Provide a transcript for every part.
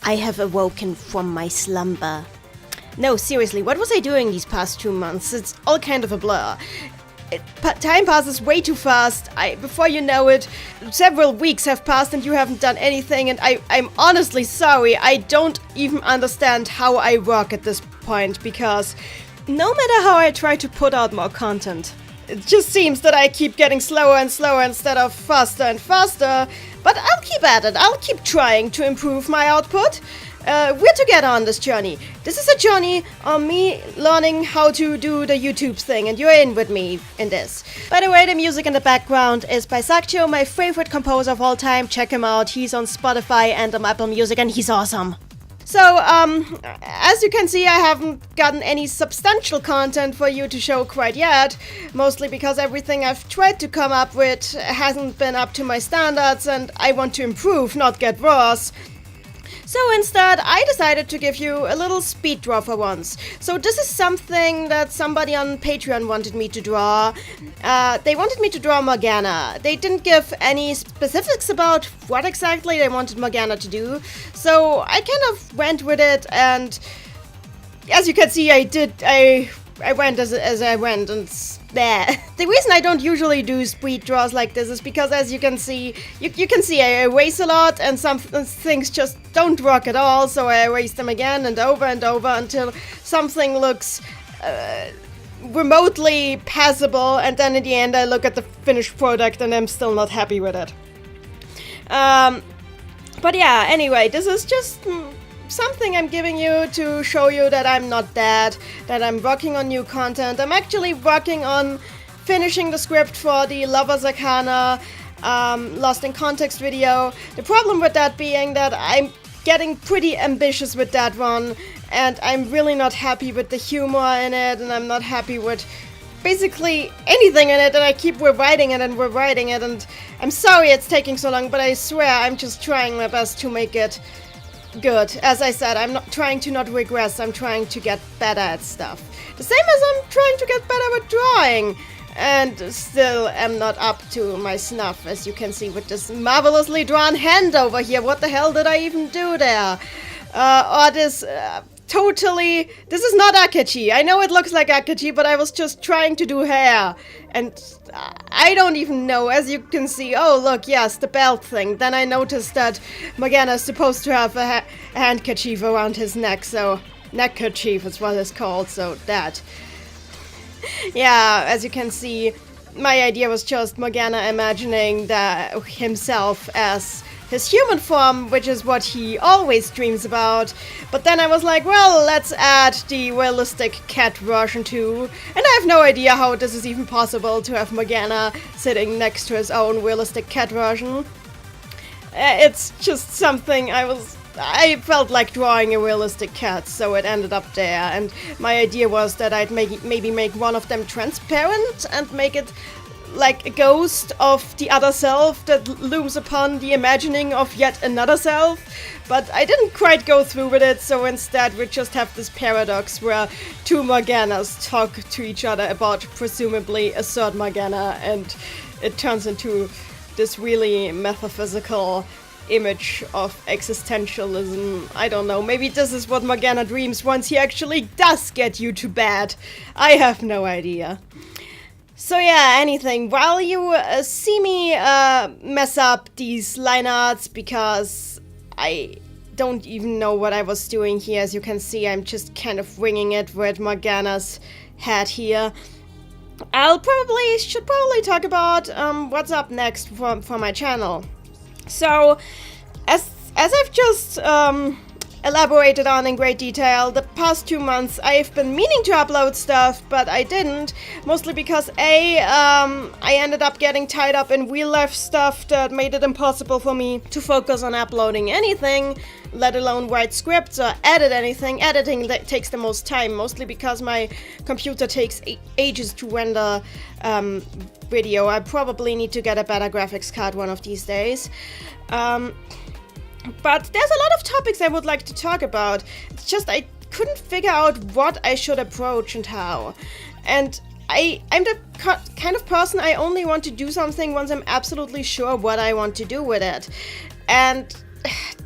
I have awoken from my slumber. No, seriously, what was I doing these past 2 months? It's all kind of a blur. Time passes way too fast. Before you know it, several weeks have passed and you haven't done anything, and I'm honestly sorry. I don't even understand how I work at this point, because no matter how I try to put out more content, it just seems that I keep getting slower and slower instead of faster and faster. But I'll keep at it. I'll keep trying to improve my output. We're together on this journey. This is a journey on me learning how to do the YouTube thing, and you're in with me in this. By the way, the music in the background is by Sakuzyo, my favorite composer of all time. Check him out. He's on Spotify and on Apple Music, and he's awesome. So, as you can see, I haven't gotten any substantial content for you to show quite yet, mostly because everything I've tried to come up with hasn't been up to my standards, and I want to improve, not get worse. So instead, I decided to give you a little speed draw for once. So this is something that somebody on Patreon wanted me to draw. They wanted me to draw Morgana. They didn't give any specifics about what exactly they wanted Morgana to do. So I kind of went with it, and as you can see, I went as I went, and there. The reason I don't usually do speed draws like this is because, as you can see, you can see I erase a lot, and some things just don't work at all, so I erase them again and over until something looks remotely passable, and then in the end I look at the finished product and I'm still not happy with it. But yeah, anyway, this is just something I'm giving you to show you that I'm not dead, that I'm working on new content. I'm actually working on finishing the script for the Lover's Arcana Lost in Context video. The problem with that being that I'm getting pretty ambitious with that one, and I'm really not happy with the humor in it, and I'm not happy with basically anything in it, and I keep rewriting it, and I'm sorry it's taking so long, but I swear I'm just trying my best to make it good. As I said, I'm not trying to not regress, I'm trying to get better at stuff. The same as I'm trying to get better with drawing, and still am not up to my snuff, as you can see with this marvelously drawn hand over here. What the hell did I even do there? Or this totally... This is not Akechi. I know it looks like Akechi, but I was just trying to do hair. And I don't even know, as you can see. Oh, look, yes, the belt thing. Then I noticed that Morgana is supposed to have a handkerchief around his neck, so... Neckerchief is what it's called, so that. Yeah, as you can see, my idea was just Morgana imagining himself as his human form, which is what he always dreams about. But then I was like, well, let's add the realistic cat version too. And I have no idea how this is even possible to have Morgana sitting next to his own realistic cat version. It's just something I felt like drawing a realistic cat, so it ended up there. And my idea was that I'd maybe make one of them transparent and make it like a ghost of the other self that looms upon the imagining of yet another self. But I didn't quite go through with it, so instead we just have this paradox where two Morganas talk to each other about presumably a third Morgana, and it turns into this really metaphysical image of existentialism. I don't know, maybe this is what Morgana dreams once he actually does get you to bed. I have no idea. So yeah, anything, while you see me mess up these line arts because I don't even know what I was doing here. As you can see, I'm just kind of winging it with Morgana's head here. Should probably talk about what's up next for my channel. So, as I've just elaborated on in great detail, the past 2 months I've been meaning to upload stuff, but I didn't, mostly because I ended up getting tied up in real life stuff that made it impossible for me to focus on uploading anything, let alone write scripts or edit anything. Editing takes the most time, mostly because my computer takes ages to render video. I probably need to get a better graphics card one of these days. But there's a lot of topics I would like to talk about. It's just I couldn't figure out what I should approach and how. And I'm the kind of person I only want to do something once I'm absolutely sure what I want to do with it. And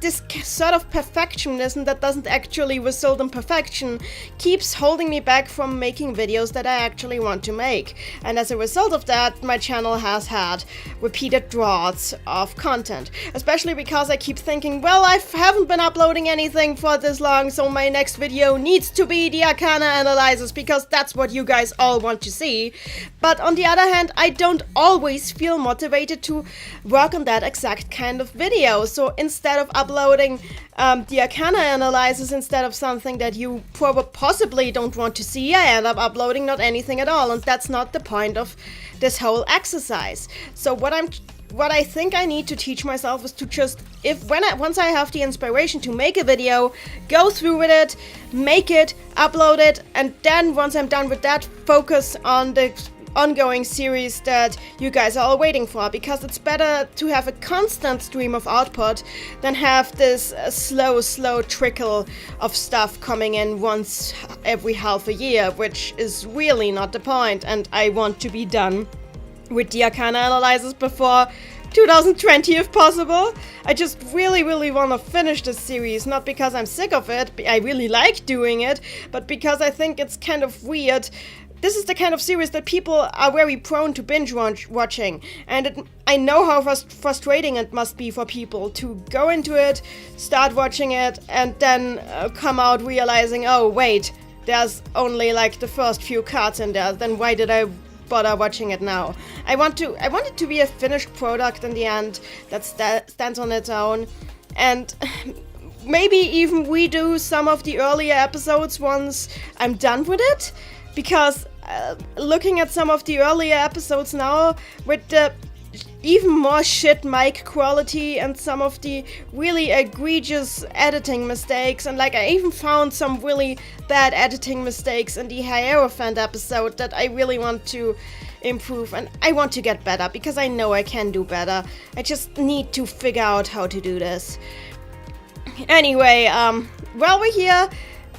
this sort of perfectionism that doesn't actually result in perfection keeps holding me back from making videos that I actually want to make. And as a result of that, my channel has had repeated droughts of content. Especially because I keep thinking, well, I haven't been uploading anything for this long, so my next video needs to be the Arcana analysis because that's what you guys all want to see. But on the other hand, I don't always feel motivated to work on that exact kind of video. So instead of uploading the Arcana analysis instead of something that you possibly don't want to see, I end up uploading not anything at all, and that's not the point of this whole exercise. So what I think I need to teach myself is to just, once I have the inspiration to make a video, go through with it, make it, upload it, and then once I'm done with that, focus on the ongoing series that you guys are all waiting for, because it's better to have a constant stream of output than have this slow trickle of stuff coming in once every half a year, which is really not the point, and I want to be done with the Arcana analysis before 2020 if possible. I just really want to finish this series, not because I'm sick of it, I really like doing it, but because I think it's kind of weird. This is the kind of series that people are very prone to binge watching, and I know how frustrating it must be for people to go into it, start watching it, and then come out realizing, oh wait, there's only like the first few cards in there, then why did I bother watching it now? I want it to be a finished product in the end that stands on its own, and maybe even redo some of the earlier episodes once I'm done with it, because looking at some of the earlier episodes now with the even more shit mic quality and some of the really egregious editing mistakes, and like I even found some really bad editing mistakes in the Hierophant episode that I really want to improve, and I want to get better because I know I can do better. I just need to figure out how to do this. Anyway, while we're here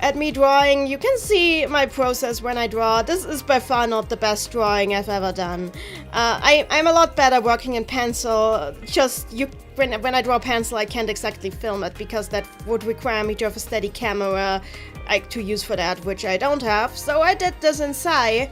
at me drawing, you can see my process when I draw. This is by far not the best drawing I've ever done. I'm a lot better working in pencil. When I draw pencil, I can't exactly film it because that would require me to have a steady camera to use for that, which I don't have. So I did this in Sai,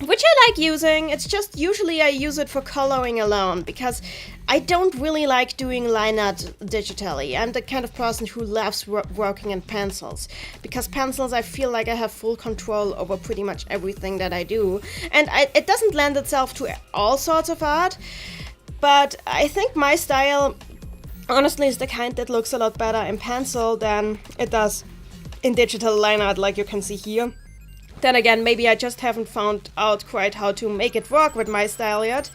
which I like using. It's just usually I use it for coloring alone because I don't really like doing line art digitally. I'm the kind of person who loves working in pencils, because pencils, I feel like I have full control over pretty much everything that I do, and it doesn't lend itself to all sorts of art, but I think my style honestly is the kind that looks a lot better in pencil than it does in digital line art, like you can see here. Then again, maybe I just haven't found out quite how to make it work with my style yet.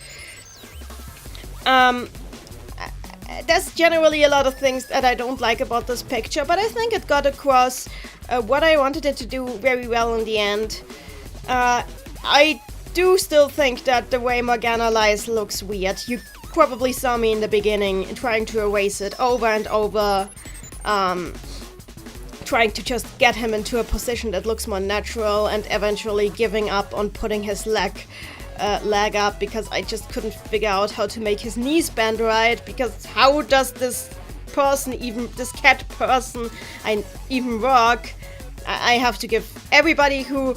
There's generally a lot of things that I don't like about this picture, but I think it got across what I wanted it to do very well in the end. I do still think that the way Morgana lies looks weird. You probably saw me in the beginning trying to erase it over and over, trying to just get him into a position that looks more natural, and eventually giving up on putting his leg up because I just couldn't figure out how to make his knees bend right, because how does this cat person even work? I have to give everybody who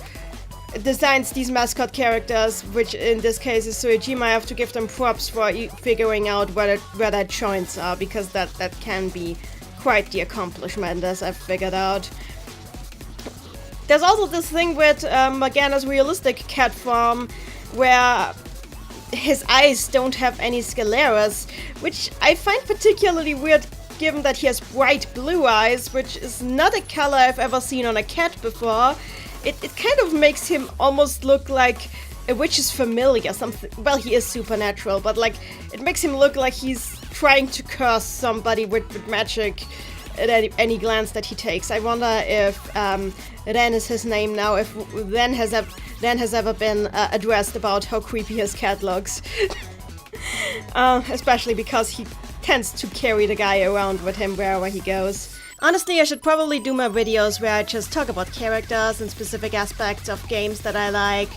designs these mascot characters, which in this case is Suejima, I have to give them props for figuring out where their joints are, because that can be quite the accomplishment, as I've figured out. There's also this thing with Morgana's realistic cat form where his eyes don't have any scleras, which I find particularly weird given that he has bright blue eyes, which is not a color I've ever seen on a cat before. It kind of makes him almost look like a witch's familiar, something. Well, he is supernatural, but like it makes him look like he's trying to curse somebody with magic at any glance that he takes. I wonder if Ren is his name now, if Ren has ever been addressed about how creepy his cat looks. Especially because he tends to carry the guy around with him wherever he goes. Honestly, I should probably do more videos where I just talk about characters and specific aspects of games that I like,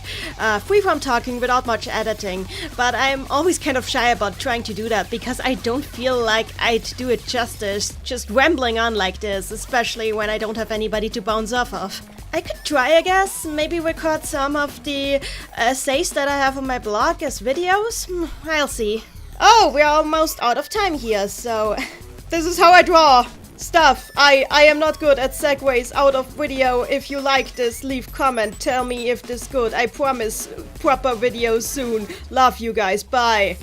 free from talking without much editing, but I'm always kind of shy about trying to do that because I don't feel like I'd do it justice, just rambling on like this, especially when I don't have anybody to bounce off of. I could try, I guess, maybe record some of the essays that I have on my blog as videos? I'll see. Oh, we're almost out of time here, so this is how I draw stuff. I am not good at segues out of video. If you like this, leave comment. Tell me if this good. I promise proper videos soon. Love you guys. Bye.